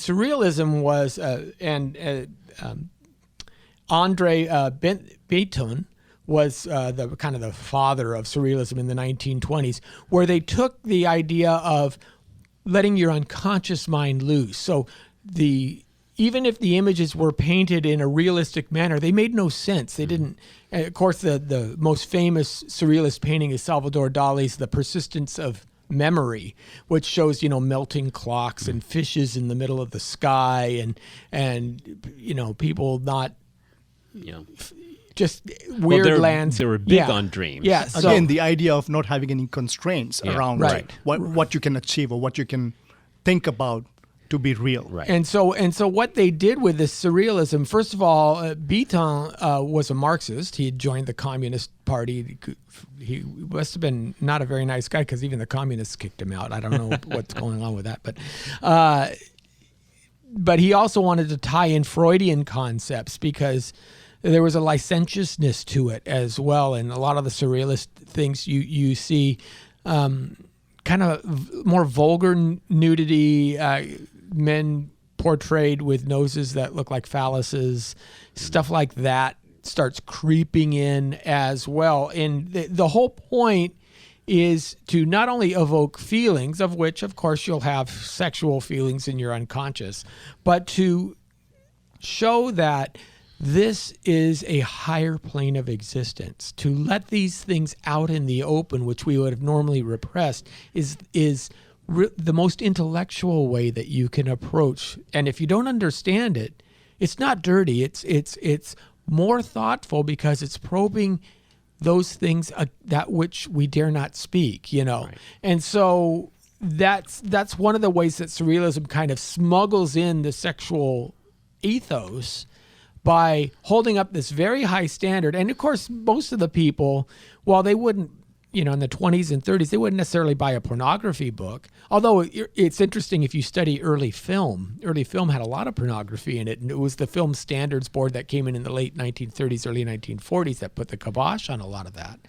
Surrealism was, André Breton was the kind of the father of Surrealism in the 1920s, where they took the idea of letting your unconscious mind loose. So even if the images were painted in a realistic manner, they made no sense. They didn't. And of course, the most famous Surrealist painting is Salvador Dali's The Persistence of Memory, which shows, melting clocks and fishes in the middle of the sky and people not just weird lands. They were big on dreams. Yeah. Again, the idea of not having any constraints around what you can achieve or what you can think about to be real. Right. And so what they did with this Surrealism, first of all, Breton was a Marxist. He had joined the Communist Party. He must have been not a very nice guy because even the communists kicked him out. I don't know what's going on with that. But he also wanted to tie in Freudian concepts because there was a licentiousness to it as well. And a lot of the Surrealist things you see kind of more vulgar nudity, men portrayed with noses that look like phalluses, stuff like that starts creeping in as well. And the whole point is to not only evoke feelings, of which, of course, you'll have sexual feelings in your unconscious, but to show that this is a higher plane of existence. To let these things out in the open, which we would have normally repressed, is the most intellectual way that you can approach. And if you don't understand it, it's not dirty. It's more thoughtful because it's probing those things that which we dare not speak, Right. And so that's one of the ways that Surrealism kind of smuggles in the sexual ethos by holding up this very high standard. And of course, most of the people, while they wouldn't, in the 20s and 30s, they wouldn't necessarily buy a pornography book. Although it's interesting if you study early film. Early film had a lot of pornography in it, and it was the Film Standards Board that came in the late 1930s, early 1940s that put the kibosh on a lot of that.